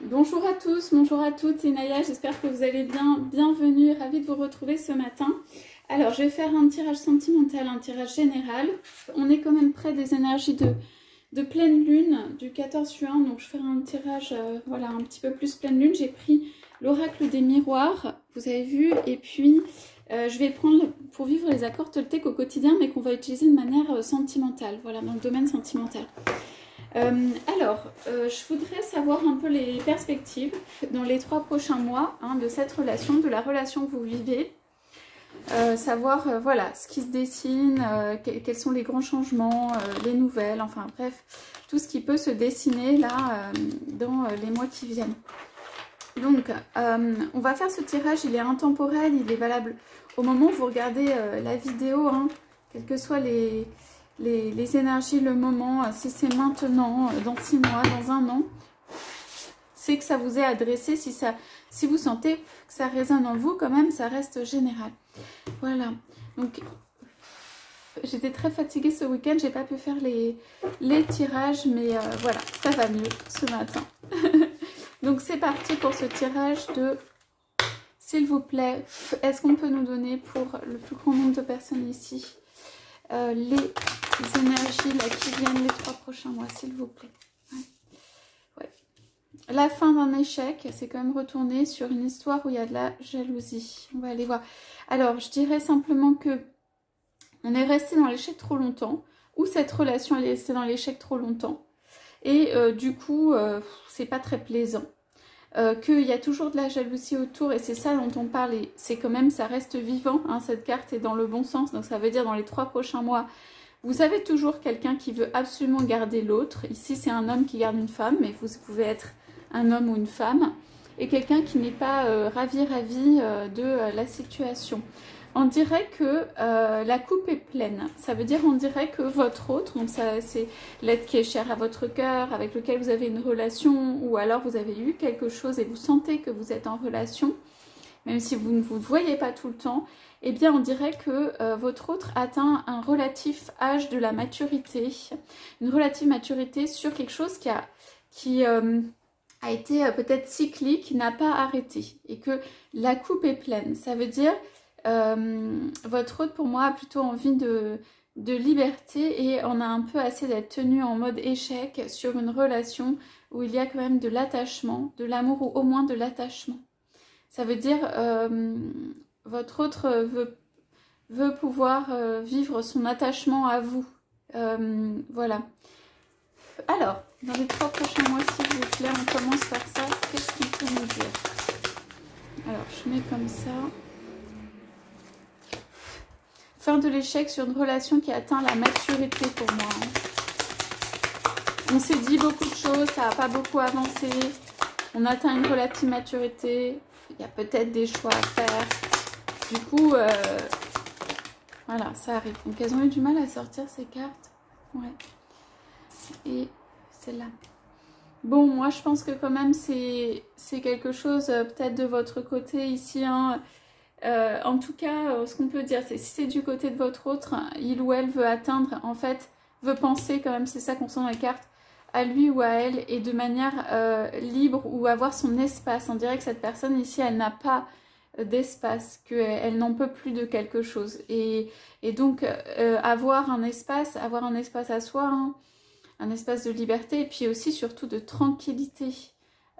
Bonjour à tous, bonjour à toutes, c'est Naya, j'espère que vous allez bien. Bienvenue, ravie de vous retrouver ce matin. Alors, je vais faire un tirage sentimental, un tirage général. On est quand même près des énergies de pleine lune du 14 juin, donc je ferai un tirage voilà, un petit peu plus pleine lune. J'ai pris l'oracle des miroirs, vous avez vu, et puis je vais prendre pour vivre les accords toltèques au quotidien, mais qu'on va utiliser de manière sentimentale, voilà, dans le domaine sentimental. Je voudrais savoir un peu les perspectives dans les 3 prochains mois de cette relation, de la relation que vous vivez. Savoir voilà, ce qui se dessine, quels sont les grands changements, les nouvelles, enfin bref, tout ce qui peut se dessiner là dans les mois qui viennent. Donc, on va faire ce tirage, il est intemporel, il est valable au moment où vous regardez la vidéo, quelles que soient les énergies, le moment, si c'est maintenant, dans 6 mois, dans 1 an, c'est que ça vous est adressé. Si vous sentez que ça résonne en vous, quand même, ça reste général. Voilà. Donc, j'étais très fatiguée ce week-end, j'ai pas pu faire les tirages, mais voilà, ça va mieux ce matin. Donc, c'est parti pour ce tirage de... S'il vous plaît, est-ce qu'on peut nous donner pour le plus grand nombre de personnes ici les énergies là, qui viennent les 3 prochains mois, s'il vous plaît. Ouais. La fin d'un échec, c'est quand même retourner sur une histoire où il y a de la jalousie. On va aller voir. Alors, je dirais simplement que on est resté dans l'échec trop longtemps, ou cette relation elle est restée dans l'échec trop longtemps, et du coup, c'est pas très plaisant. Qu'il y a toujours de la jalousie autour, et c'est ça dont on parle, et c'est quand même, ça reste vivant, cette carte est dans le bon sens, donc ça veut dire dans les 3 prochains mois, vous avez toujours quelqu'un qui veut absolument garder l'autre. Ici c'est un homme qui garde une femme, mais vous pouvez être un homme ou une femme, et quelqu'un qui n'est pas ravi de la situation. On dirait que la coupe est pleine. Ça veut dire, on dirait que votre autre, donc ça c'est l'être qui est cher à votre cœur, avec lequel vous avez une relation, ou alors vous avez eu quelque chose et vous sentez que vous êtes en relation, même si vous ne vous voyez pas tout le temps, eh bien on dirait que votre autre atteint un relatif âge de la maturité, une relative maturité sur quelque chose qui a été peut-être cyclique, qui n'a pas arrêté, et que la coupe est pleine. Ça veut dire votre autre pour moi a plutôt envie de liberté, et on a un peu assez d'être tenu en mode échec sur une relation où il y a quand même de l'attachement, de l'amour, ou au moins de l'attachement. Ça veut dire votre autre veut pouvoir vivre son attachement à vous. Voilà. Alors, dans les 3 prochains mois, s'il vous plaît, on commence par ça. Qu'est-ce qu'il peut nous dire? Alors, je mets comme ça. Fin de l'échec sur une relation qui atteint la maturité pour moi. On s'est dit beaucoup de choses, ça n'a pas beaucoup avancé. On atteint une relative maturité. Il y a peut-être des choix à faire. Du coup, voilà, ça arrive. Donc, elles ont eu du mal à sortir ces cartes. Ouais. Et celle-là. Bon, moi, je pense que quand même, c'est quelque chose peut-être de votre côté ici, en tout cas, ce qu'on peut dire, c'est si c'est du côté de votre autre, il ou elle veut atteindre, en fait, veut penser quand même, c'est ça qu'on sent dans les cartes, à lui ou à elle, et de manière libre, ou avoir son espace. On dirait que cette personne ici, elle n'a pas d'espace, qu'elle n'en peut plus de quelque chose. Et donc, avoir un espace à soi, un espace de liberté, et puis aussi surtout de tranquillité.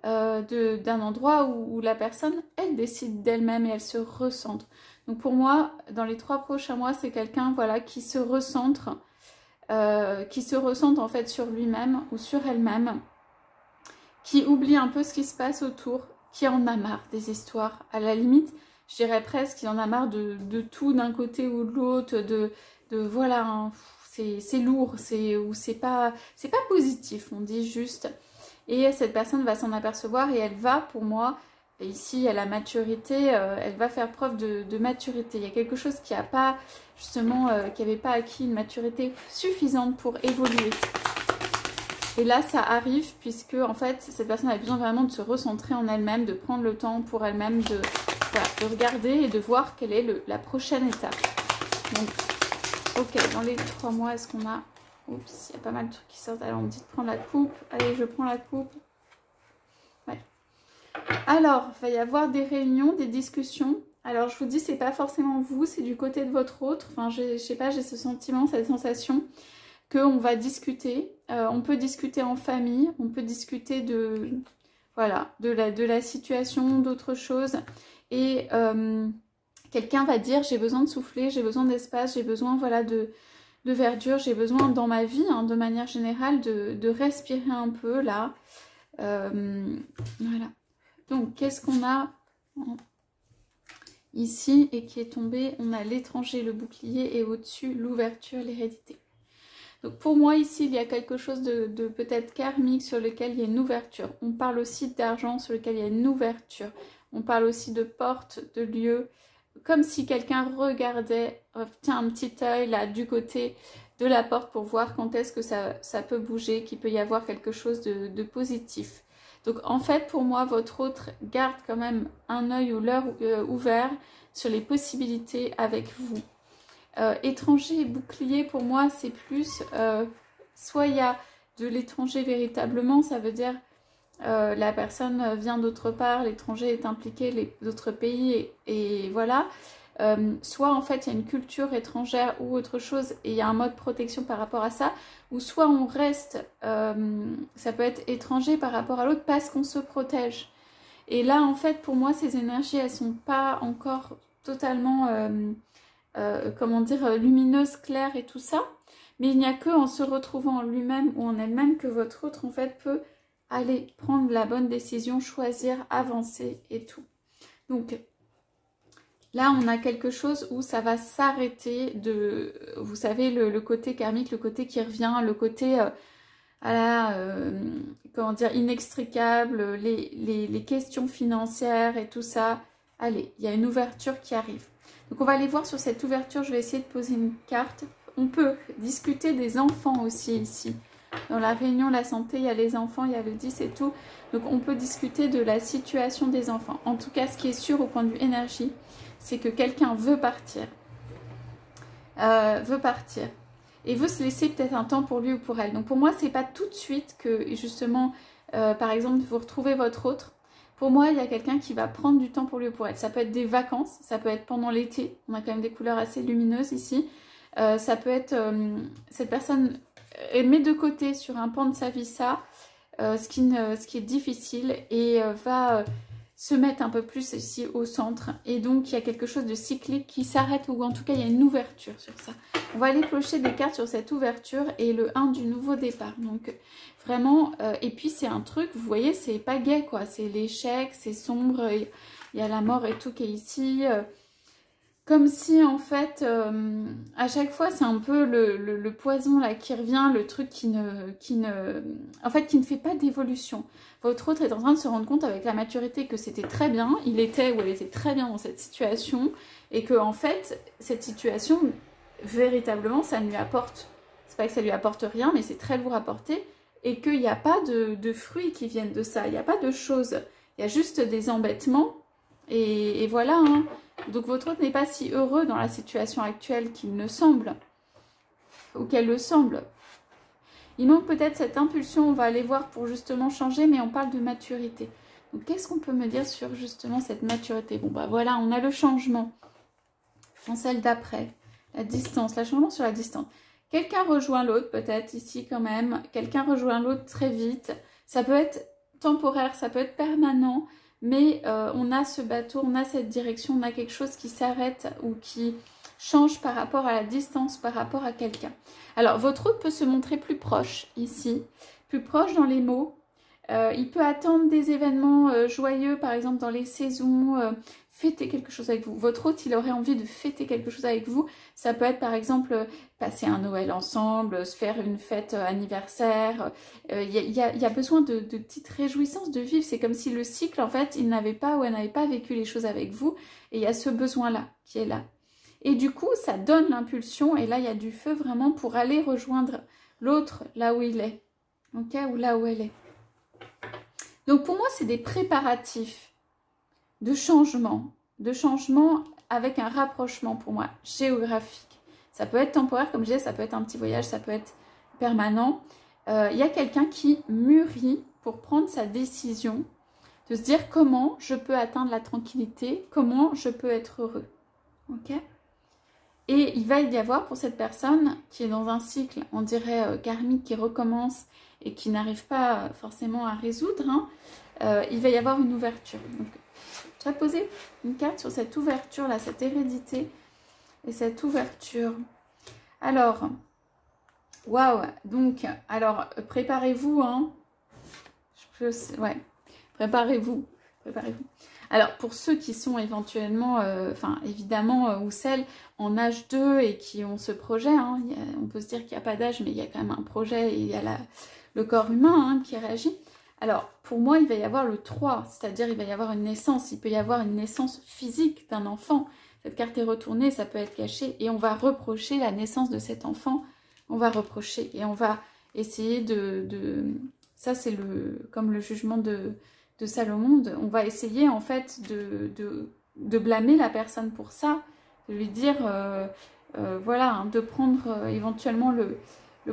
D'un endroit où la personne, elle décide d'elle-même et elle se recentre. Donc pour moi, dans les 3 prochains mois, c'est quelqu'un voilà, qui se recentre en fait sur lui-même ou sur elle-même, qui oublie un peu ce qui se passe autour, qui en a marre des histoires. À la limite, je dirais presque qu'il en a marre de tout d'un côté ou de l'autre, de voilà, c'est lourd, c'est pas positif, on dit juste. Et cette personne va s'en apercevoir, et elle va, pour moi, et ici à la maturité, elle va faire preuve de maturité. Il y a quelque chose qui n'a pas, justement, qui n'avait pas acquis une maturité suffisante pour évoluer. Et là, ça arrive, puisque en fait, cette personne a besoin vraiment de se recentrer en elle-même, de prendre le temps pour elle-même, de regarder et de voir quelle est la prochaine étape. Donc, ok, dans les 3 mois, est-ce qu'on a... Oups, il y a pas mal de trucs qui sortent. Alors, on me dit de prendre la coupe. Allez, je prends la coupe. Ouais, Alors, il va y avoir des réunions, des discussions. Alors, je vous dis, c'est pas forcément vous, c'est du côté de votre autre. Enfin, je sais pas, j'ai ce sentiment, cette sensation qu'on va discuter. On peut discuter en famille, on peut discuter de, voilà, de la situation, d'autres choses. Et quelqu'un va dire, j'ai besoin de souffler, j'ai besoin d'espace, j'ai besoin, voilà, de verdure, j'ai besoin dans ma vie, hein, de manière générale, de respirer un peu, là. Voilà. Donc, qu'est-ce qu'on a ici et qui est tombé? On a l'étranger, le bouclier et au-dessus, l'ouverture, l'hérédité. Donc, pour moi, ici, il y a quelque chose de peut-être karmique sur lequel il y a une ouverture. On parle aussi d'argent sur lequel il y a une ouverture. On parle aussi de portes, de lieux, comme si quelqu'un regardait, tiens, un petit œil là du côté de la porte pour voir quand est-ce que ça peut bouger, qu'il peut y avoir quelque chose de positif. Donc en fait, pour moi, votre autre garde quand même un œil ou l'œil ouvert sur les possibilités avec vous. Étranger et bouclier, pour moi, c'est plus, soit il y a de l'étranger véritablement, ça veut dire la personne vient d'autre part, l'étranger est impliqué, d'autres pays, et voilà. Soit en fait il y a une culture étrangère ou autre chose et il y a un mode protection par rapport à ça, ou soit on reste, ça peut être étranger par rapport à l'autre parce qu'on se protège. Et là en fait pour moi ces énergies elles sont pas encore totalement, comment dire, lumineuses, claires et tout ça, mais il n'y a que en se retrouvant en lui-même ou en elle-même que votre autre en fait peut aller prendre la bonne décision, choisir, avancer et tout. Donc là, on a quelque chose où ça va s'arrêter de, vous savez, le côté karmique, le côté qui revient, le côté, comment dire, inextricable, les questions financières et tout ça. Allez, il y a une ouverture qui arrive. Donc, on va aller voir sur cette ouverture. Je vais essayer de poser une carte. On peut discuter des enfants aussi ici. Dans la réunion la santé, il y a les enfants, il y a le 10 et tout. Donc, on peut discuter de la situation des enfants. En tout cas, ce qui est sûr au point de vue énergie, c'est que quelqu'un veut partir. Et veut se laisser peut-être un temps pour lui ou pour elle. Donc, pour moi, c'est pas tout de suite que, justement, par exemple, vous retrouvez votre autre. Pour moi, il y a quelqu'un qui va prendre du temps pour lui ou pour elle. Ça peut être des vacances, ça peut être pendant l'été. On a quand même des couleurs assez lumineuses ici. Ça peut être cette personne met de côté sur un pan de sa vie ça, ce qui est difficile et va se mettre un peu plus ici au centre. Et donc, il y a quelque chose de cyclique qui s'arrête ou en tout cas, il y a une ouverture sur ça. On va aller piocher des cartes sur cette ouverture et le 1 du nouveau départ. Donc, vraiment, et puis c'est un truc, vous voyez, c'est pas gai quoi. C'est l'échec, c'est sombre, il y a la mort et tout qui est ici. Comme si en fait, à chaque fois c'est un peu le poison là qui revient, le truc qui ne fait pas d'évolution. Votre autre est en train de se rendre compte avec la maturité que c'était très bien, il était ou elle était très bien dans cette situation, et que en fait, cette situation, véritablement, ça ne lui apporte, c'est pas que ça lui apporte rien, mais c'est très lourd à porter, et qu'il n'y a pas de fruits qui viennent de ça, il n'y a pas de choses, il y a juste des embêtements, et voilà, hein. Donc votre autre n'est pas si heureux dans la situation actuelle qu'il ne semble, ou qu'elle le semble. Il manque peut-être cette impulsion, on va aller voir pour justement changer, mais on parle de maturité. Donc qu'est-ce qu'on peut me dire sur justement cette maturité? Bon bah voilà, on a le changement en celle d'après, la distance, le changement sur la distance. Quelqu'un rejoint l'autre peut-être ici quand même, quelqu'un rejoint l'autre très vite. Ça peut être temporaire, ça peut être permanent. Mais on a ce bateau, on a cette direction, on a quelque chose qui s'arrête ou qui change par rapport à la distance, par rapport à quelqu'un. Alors, votre autre peut se montrer plus proche ici, plus proche dans les mots. Il peut attendre des événements joyeux, par exemple dans les saisons, fêter quelque chose avec vous. Votre hôte, il aurait envie de fêter quelque chose avec vous. Ça peut être par exemple passer un Noël ensemble, se faire une fête anniversaire. Il y a besoin de petites réjouissances de vivre. C'est comme si le cycle, en fait, il n'avait pas ou elle n'avait pas vécu les choses avec vous. Et il y a ce besoin-là qui est là. Et du coup, ça donne l'impulsion. Et là, il y a du feu vraiment pour aller rejoindre l'autre là où il est. Ok, ou là où elle est. Donc pour moi, c'est des préparatifs de changement avec un rapprochement pour moi géographique. Ça peut être temporaire, comme je disais, ça peut être un petit voyage, ça peut être permanent. Il y a quelqu'un qui mûrit pour prendre sa décision de se dire comment je peux atteindre la tranquillité, comment je peux être heureux. Ok ? Et il va y avoir pour cette personne qui est dans un cycle, on dirait karmique, qui recommence et qui n'arrive pas forcément à résoudre, hein, il va y avoir une ouverture. Donc, je vais poser une carte sur cette ouverture-là, cette hérédité et cette ouverture. Alors, waouh, donc, alors, préparez-vous, hein. Ouais, préparez-vous. Alors, pour ceux qui sont éventuellement, évidemment, ou celles en âge 2 et qui ont ce projet, hein, on peut se dire qu'il n'y a pas d'âge, mais il y a quand même un projet et il y a le corps humain hein, qui réagit. Alors, pour moi, il va y avoir le 3, c'est-à-dire il va y avoir une naissance, il peut y avoir une naissance physique d'un enfant. Cette carte est retournée, ça peut être caché, et on va reprocher la naissance de cet enfant, on va reprocher, et on va essayer ça c'est comme le jugement de Salomon, on va essayer en fait de blâmer la personne pour ça, de lui dire, voilà, hein, de prendre éventuellement le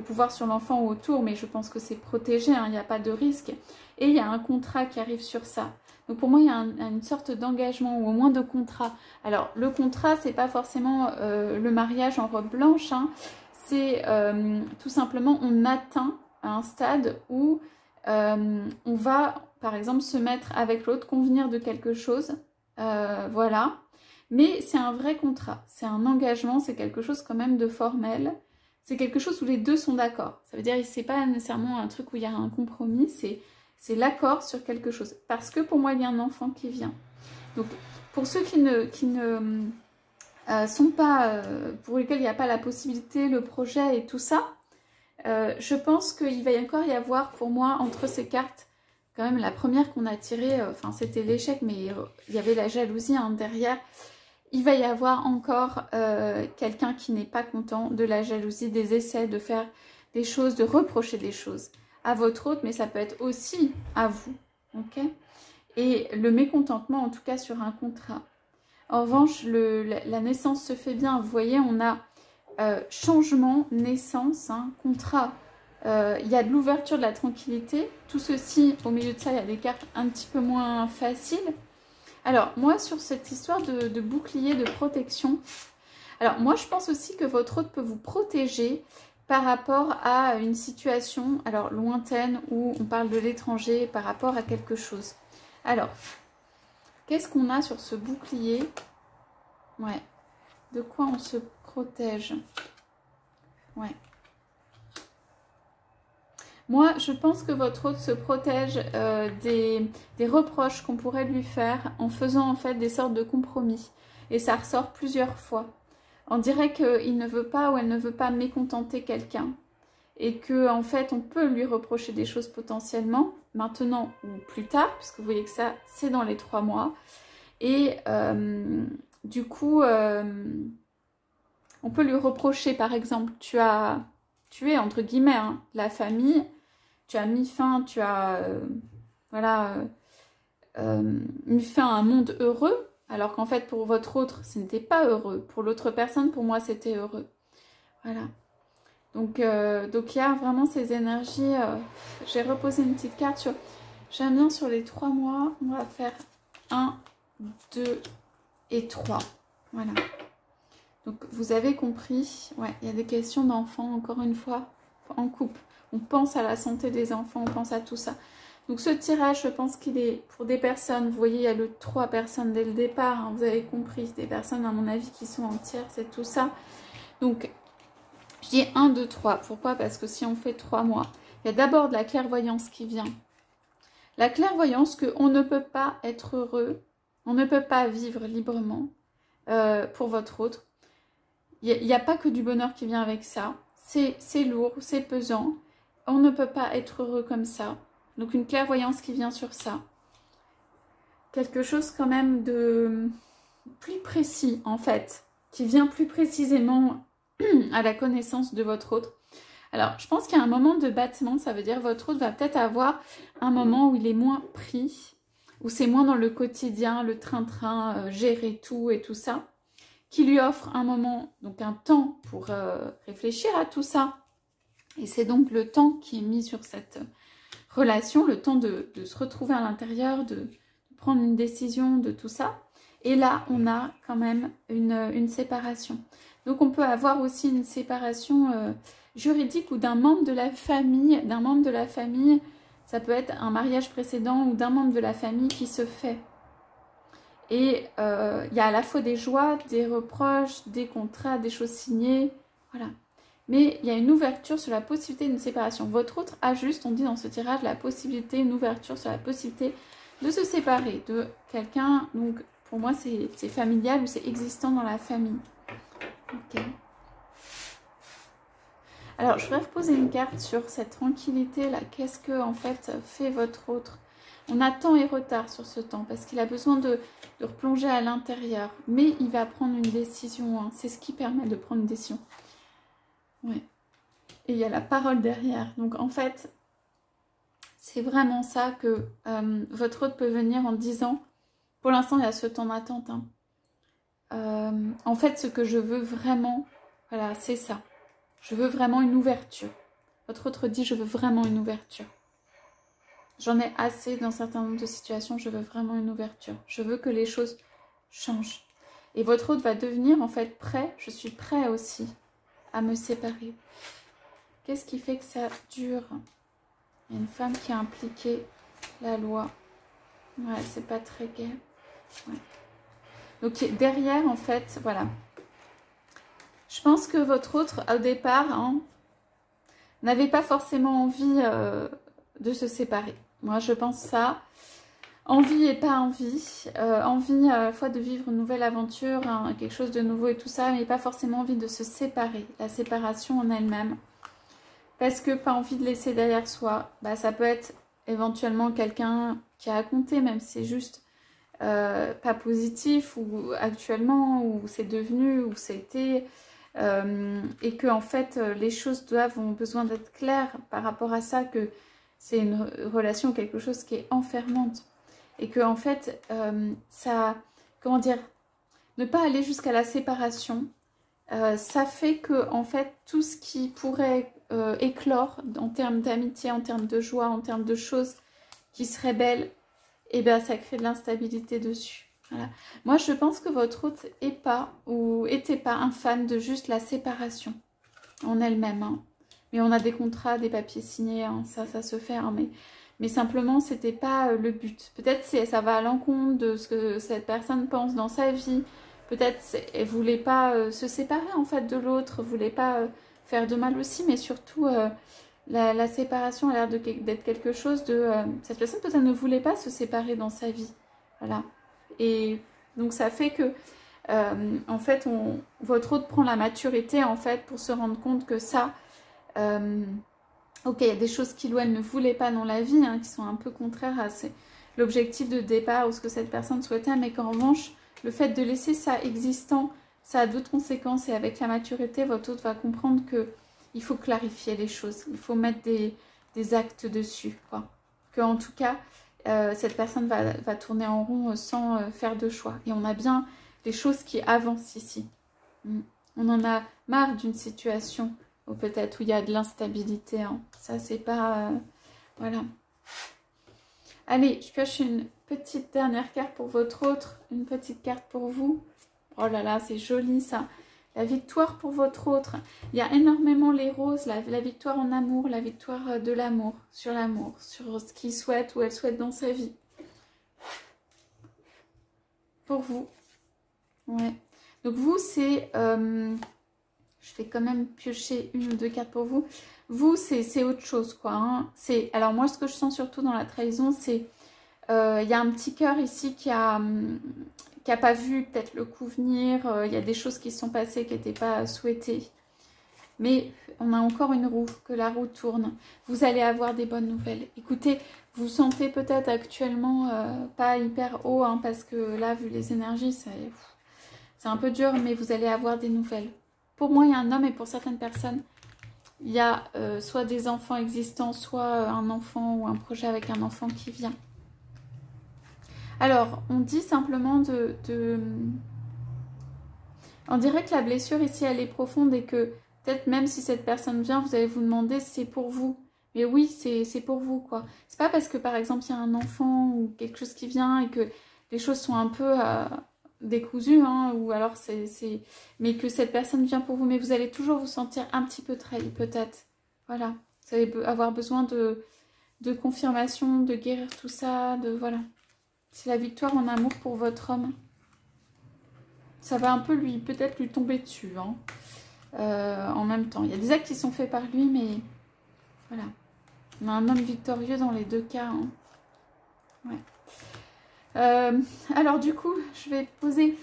pouvoir sur l'enfant autour, mais je pense que c'est protégé, hein, il n'y a pas de risque. Et il y a un contrat qui arrive sur ça. Donc pour moi, il y a une sorte d'engagement, ou au moins de contrat. Alors, le contrat, c'est pas forcément le mariage en robe blanche, hein. C'est tout simplement, on atteint un stade où on va, par exemple, se mettre avec l'autre, convenir de quelque chose, voilà. Mais c'est un vrai contrat, c'est un engagement, c'est quelque chose quand même de formel. C'est quelque chose où les deux sont d'accord. Ça veut dire que c'est pas nécessairement un truc où il y a un compromis, c'est l'accord sur quelque chose. Parce que pour moi, il y a un enfant qui vient. Donc, pour ceux qui ne sont pas, pour lesquels il n'y a pas la possibilité, le projet et tout ça, je pense qu'il va encore y avoir pour moi, entre ces cartes, quand même la première qu'on a tirée, c'était l'échec, mais il y avait la jalousie hein, derrière. Il va y avoir encore quelqu'un qui n'est pas content de la jalousie, des essais de faire des choses, de reprocher des choses à votre autre, mais ça peut être aussi à vous, ok? Et le mécontentement, en tout cas, sur un contrat. En revanche, la naissance se fait bien. Vous voyez, on a changement, naissance, hein, contrat. Il y a de l'ouverture, de la tranquillité. Tout ceci, au milieu de ça, il y a des cartes un petit peu moins faciles. Alors, moi, sur cette histoire de bouclier, de protection, alors moi, je pense aussi que votre autre peut vous protéger par rapport à une situation, alors lointaine, où on parle de l'étranger, par rapport à quelque chose. Alors, qu'est-ce qu'on a sur ce bouclier? Ouais, de quoi on se protège? Ouais. Moi, je pense que votre hôte se protège des reproches qu'on pourrait lui faire en faisant en fait des sortes de compromis. Et ça ressort plusieurs fois. On dirait qu'il ne veut pas ou elle ne veut pas mécontenter quelqu'un. Et que en fait, on peut lui reprocher des choses potentiellement, maintenant ou plus tard, puisque vous voyez que ça, c'est dans les 3 mois. Et du coup, on peut lui reprocher, par exemple, tu as tué, entre guillemets, hein, la famille, tu as mis fin, tu as mis fin à un monde heureux, alors qu'en fait, pour votre autre, ce n'était pas heureux. Pour l'autre personne, pour moi, c'était heureux. Voilà. Donc, il y a vraiment ces énergies. J'ai reposé une petite carte sur... J'aime bien sur les 3 mois, on va faire 1, 2 et 3. Voilà. Donc, vous avez compris. Ouais, il y a des questions d'enfants, encore une fois, en couple. On pense à la santé des enfants, on pense à tout ça. Donc, ce tirage, je pense qu'il est pour des personnes. Vous voyez, il y a le 3 personnes dès le départ. Hein, vous avez compris. Des personnes, à mon avis, qui sont entières, c'est tout ça. Donc, je dis 1, 2, 3. Pourquoi? Parce que si on fait 3 mois, il y a d'abord de la clairvoyance qui vient. La clairvoyance qu'on ne peut pas être heureux, on ne peut pas vivre librement pour votre autre. Il n'y a pas que du bonheur qui vient avec ça. C'est lourd, c'est pesant. On ne peut pas être heureux comme ça. Donc une clairvoyance qui vient sur ça. Quelque chose quand même de plus précis en fait. Qui vient plus précisément à la connaissance de votre autre. Alors je pense qu'il y a un moment de battement. Ça veut dire que votre autre va peut-être avoir un moment où il est moins pris. Où c'est moins dans le quotidien, le train-train, gérer tout et tout ça. Qui lui offre un moment, donc un temps pour réfléchir à tout ça. Et c'est donc le temps qui est mis sur cette relation, le temps de se retrouver à l'intérieur, prendre une décision de tout ça. Et là, on a quand même une séparation. Donc, on peut avoir aussi une séparation juridique ou d'un membre de la famille. Ça peut être un mariage précédent ou d'un membre de la famille qui se fait. Et il y a à la fois des joies, des reproches, des contrats, des choses signées. Voilà. Mais il y a une ouverture sur la possibilité d'une séparation. Votre autre a juste, on dit dans ce tirage, la possibilité, une ouverture sur la possibilité de se séparer de quelqu'un. Donc, pour moi, c'est familial ou c'est existant dans la famille. Ok. Alors, je voudrais reposer une carte sur cette tranquillité-là. Qu'est-ce que, en fait, fait votre autre? On a temps et retard sur ce temps parce qu'il a besoin de replonger à l'intérieur. Mais il va prendre une décision. Hein. C'est ce qui permet de prendre une décision. Ouais. Et il y a la parole derrière. Donc, en fait, c'est vraiment ça que votre autre peut venir en disant. Pour l'instant, il y a ce temps d'attente. Hein. En fait, ce que je veux vraiment, voilà, c'est ça. Je veux vraiment une ouverture. Votre autre dit, je veux vraiment une ouverture. J'en ai assez dans certains nombre de situations, je veux vraiment une ouverture. Je veux que les choses changent. Et votre autre va devenir en fait prêt, je suis prêt aussi à me séparer. Qu'est-ce qui fait que ça dure? Il y a une femme qui a impliqué la loi. Ouais, c'est pas très gai. Ouais. Donc derrière, en fait, voilà. Je pense que votre autre, au départ, hein, n'avait pas forcément envie de se séparer. Moi, je pense ça. Envie et pas envie. Envie à la fois de vivre une nouvelle aventure, hein, quelque chose de nouveau et tout ça, mais pas forcément envie de se séparer. La séparation en elle-même. Parce que pas envie de laisser derrière soi. Bah, ça peut être éventuellement quelqu'un qui a à compter, même si c'est juste pas positif, ou actuellement, ou c'est devenu, ou c'était... et que en fait les choses ont besoin d'être claires par rapport à ça, que c'est une relation, quelque chose qui est enfermante, et que en fait ça, comment dire, ne pas aller jusqu'à la séparation, ça fait que en fait tout ce qui pourrait éclore en termes d'amitié, en termes de joie, en termes de choses qui seraient belles, et bien ça crée de l'instabilité dessus. Voilà. Moi, je pense que votre autre est pas ou était pas un fan de juste la séparation en elle-même. Hein. Mais on a des contrats, des papiers signés, hein, ça se fait. Hein, mais simplement, c'était pas le but. Peut-être ça va à l'encontre de ce que cette personne pense dans sa vie. Peut-être elle voulait pas se séparer en fait de l'autre, voulait pas faire de mal aussi, mais surtout la séparation a l'air d'être quelque chose de... cette personne peut-être ne voulait pas se séparer dans sa vie. Voilà. Et donc ça fait que en fait votre autre prend la maturité en fait pour se rendre compte que ça ok, il y a des choses qu'il ou elle ne voulait pas dans la vie, hein, qui sont un peu contraires à l'objectif de départ ou ce que cette personne souhaitait, mais qu'en revanche le fait de laisser ça existant, ça a d'autres conséquences, et avec la maturité votre autre va comprendre que il faut clarifier les choses, il faut mettre des actes dessus, quoi. Que en tout cas cette personne va tourner en rond sans faire de choix. Et on a bien les choses qui avancent ici. On en a marre d'une situation où peut-être où il y a de l'instabilité. Hein. Ça, c'est pas... voilà. Allez, je pioche une petite dernière carte pour votre autre. Une petite carte pour vous. Oh là là, c'est joli ça. La victoire pour votre autre. Il y a énormément les roses, la victoire en amour, la victoire de l'amour, sur ce qu'il souhaite ou elle souhaite dans sa vie. Pour vous. Ouais. Donc vous, c'est... je vais quand même piocher une ou deux cartes pour vous. Vous, c'est autre chose, quoi. Hein. Alors moi, ce que je sens surtout dans la trahison, c'est... il y a un petit cœur ici qui a pas vu peut-être le coup venir, il y a des choses qui se sont passées qui n'étaient pas souhaitées. Mais on a encore une roue, que la roue tourne. Vous allez avoir des bonnes nouvelles. Écoutez, vous sentez peut-être actuellement pas hyper haut, hein, parce que là, vu les énergies, c'est un peu dur, mais vous allez avoir des nouvelles. Pour moi, il y a un homme, et pour certaines personnes, il y a soit des enfants existants, soit un enfant ou un projet avec un enfant qui vient. Alors, on dit simplement on dirait que la blessure ici, elle est profonde, et que peut-être même si cette personne vient, vous allez vous demander si c'est pour vous. Mais oui, c'est pour vous, quoi. C'est pas parce que, par exemple, il y a un enfant ou quelque chose qui vient et que les choses sont un peu décousues, hein, ou alors mais que cette personne vient pour vous, mais vous allez toujours vous sentir un petit peu trahi, peut-être. Voilà. Vous allez avoir besoin de confirmation, de guérir tout ça, voilà. C'est la victoire en amour pour votre homme. Ça va un peu peut-être lui tomber dessus, hein, en même temps. Il y a des actes qui sont faits par lui, mais voilà. On a un homme victorieux dans les deux cas, hein. Ouais. Alors du coup, je vais poser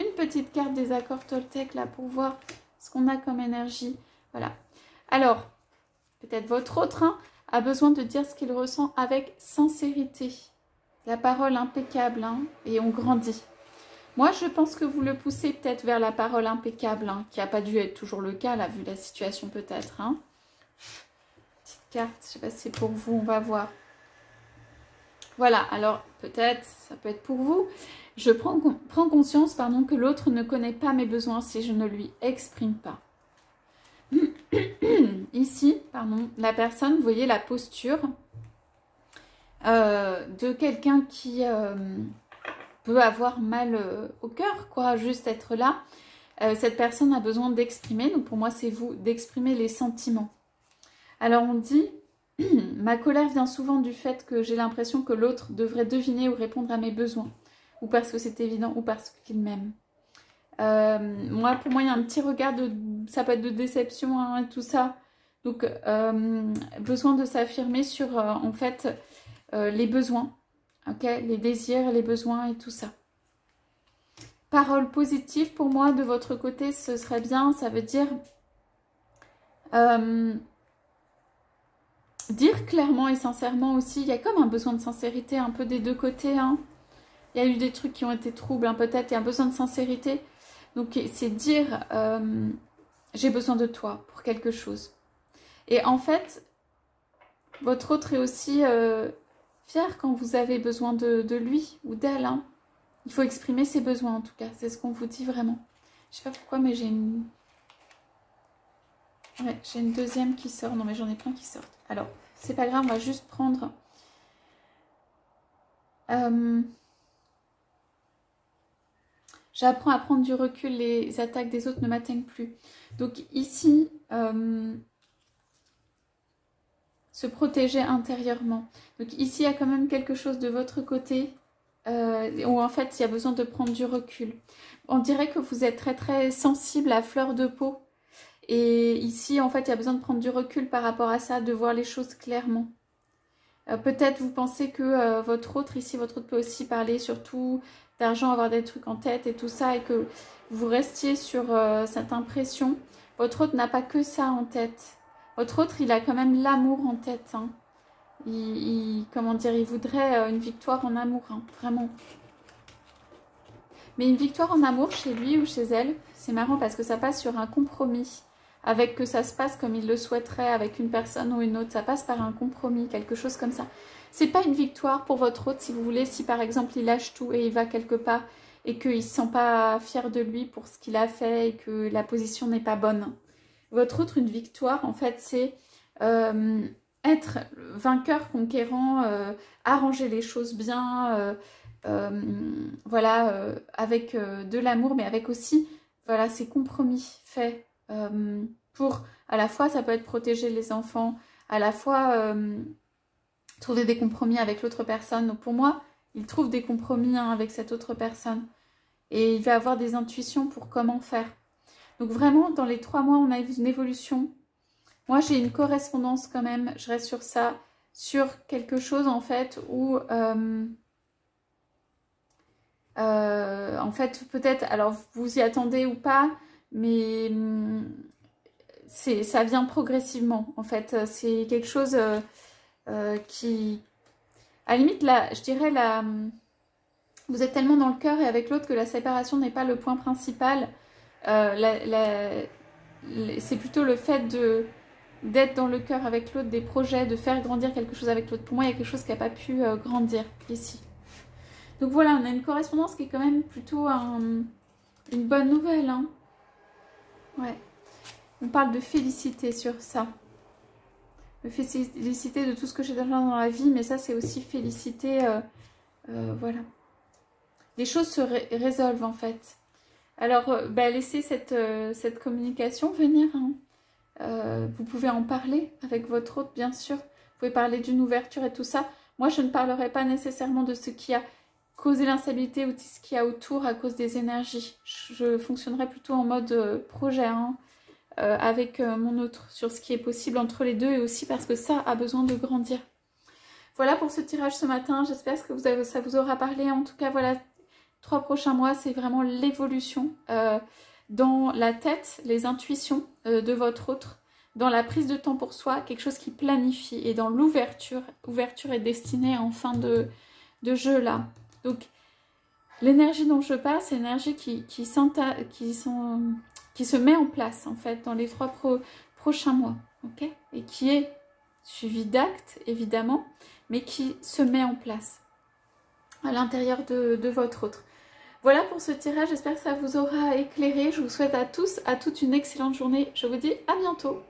une petite carte des accords Toltec là pour voir ce qu'on a comme énergie. Voilà. Alors, peut-être votre autre a besoin de dire ce qu'il ressent avec sincérité. La parole impeccable, hein, et on grandit. Moi, je pense que vous le poussez peut-être vers la parole impeccable, hein, qui n'a pas dû être toujours le cas, là, vu la situation peut-être. Hein. Petite carte, je ne sais pas si c'est pour vous, on va voir. Voilà, alors peut-être, ça peut être pour vous. Je prends conscience, pardon, que l'autre ne connaît pas mes besoins si je ne lui exprime pas. Ici, pardon, la personne, vous voyez la posture de quelqu'un qui peut avoir mal au cœur, quoi, juste être là. Cette personne a besoin d'exprimer, donc pour moi c'est vous, d'exprimer les sentiments. Alors on dit, ma colère vient souvent du fait que j'ai l'impression que l'autre devrait deviner ou répondre à mes besoins, ou parce que c'est évident, ou parce qu'il m'aime. Pour moi il y a un petit regard ça peut être de déception, hein, et tout ça. Donc besoin de s'affirmer sur en fait les besoins, ok, les désirs, les besoins et tout ça. Parole positive pour moi de votre côté, ce serait bien, ça veut dire dire clairement et sincèrement aussi. Il y a comme un besoin de sincérité un peu des deux côtés, hein. Il y a eu des trucs qui ont été troubles, hein, peut-être, il y a un besoin de sincérité. Donc c'est dire j'ai besoin de toi pour quelque chose. Et en fait, votre autre est aussi fier quand vous avez besoin de lui ou d'elle, hein. Il faut exprimer ses besoins en tout cas, c'est ce qu'on vous dit vraiment. Je sais pas pourquoi, mais j'ai une... Ouais, j'ai une deuxième qui sort. Non mais j'en ai plein qui sortent. Alors, c'est pas grave, on va juste prendre... J'apprends à prendre du recul, les attaques des autres ne m'atteignent plus. Donc ici, se protéger intérieurement. Donc ici, il y a quand même quelque chose de votre côté où en fait, il y a besoin de prendre du recul. On dirait que vous êtes très très sensible à fleur de peau. Et ici, en fait, il y a besoin de prendre du recul par rapport à ça, de voir les choses clairement. Peut-être vous pensez que votre autre, ici, votre autre peut aussi parler surtout d'argent, avoir des trucs en tête et tout ça, et que vous restiez sur cette impression. Votre autre n'a pas que ça en tête. Votre autre, il a quand même l'amour en tête, hein. Comment dire, il voudrait une victoire en amour, hein, vraiment. Mais une victoire en amour chez lui ou chez elle, c'est marrant parce que ça passe sur un compromis. Avec que ça se passe comme il le souhaiterait avec une personne ou une autre. Ça passe par un compromis, quelque chose comme ça. C'est pas une victoire pour votre autre, si vous voulez, si par exemple il lâche tout et il va quelque part et qu'il ne se sent pas fier de lui pour ce qu'il a fait et que la position n'est pas bonne. Votre autre, une victoire, en fait, c'est être vainqueur, conquérant, arranger les choses bien, voilà, avec de l'amour, mais avec aussi, voilà, ces compromis faits. Pour à la fois ça peut être protéger les enfants, à la fois trouver des compromis avec l'autre personne. Donc pour moi, il trouve des compromis, hein, avec cette autre personne et il va avoir des intuitions pour comment faire. Donc vraiment, dans les 3 mois, on a une évolution. Moi, j'ai une correspondance quand même, je reste sur ça, sur quelque chose en fait où en fait peut-être, alors vous y attendez ou pas, mais ça vient progressivement en fait. C'est quelque chose qui, à la limite, là, je dirais, vous êtes tellement dans le cœur et avec l'autre que la séparation n'est pas le point principal. C'est plutôt le fait d'être dans le cœur avec l'autre, des projets, de faire grandir quelque chose avec l'autre. Pour moi, il y a quelque chose qui n'a pas pu grandir ici. Donc voilà, on a une correspondance qui est quand même plutôt une bonne nouvelle, hein. Ouais. On parle de félicité sur ça. me féliciter de tout ce que j'ai déjà dans la vie, mais ça c'est aussi féliciter, voilà. Les choses se résolvent en fait. Alors, laissez cette communication venir. Hein. Vous pouvez en parler avec votre hôte, bien sûr. Vous pouvez parler d'une ouverture et tout ça. Moi, je ne parlerai pas nécessairement de ce qui a causé l'instabilité ou de ce qu'il y a autour à cause des énergies. Je fonctionnerai plutôt en mode projet, hein, avec mon autre, sur ce qui est possible entre les deux et aussi parce que ça a besoin de grandir. Voilà pour ce tirage ce matin. J'espère que ça vous aura parlé. En tout cas, voilà, 3 prochains mois, c'est vraiment l'évolution dans la tête, les intuitions de votre autre, dans la prise de temps pour soi, quelque chose qui planifie, et dans l'ouverture. Ouverture est destinée en fin de jeu là. Donc, l'énergie dont je parle, c'est l'énergie qui se met en place en fait dans les 3 prochains mois, ok? Et qui est suivie d'actes évidemment, mais qui se met en place à l'intérieur de votre autre. Voilà pour ce tirage, j'espère que ça vous aura éclairé. Je vous souhaite à tous, à toutes une excellente journée. Je vous dis à bientôt.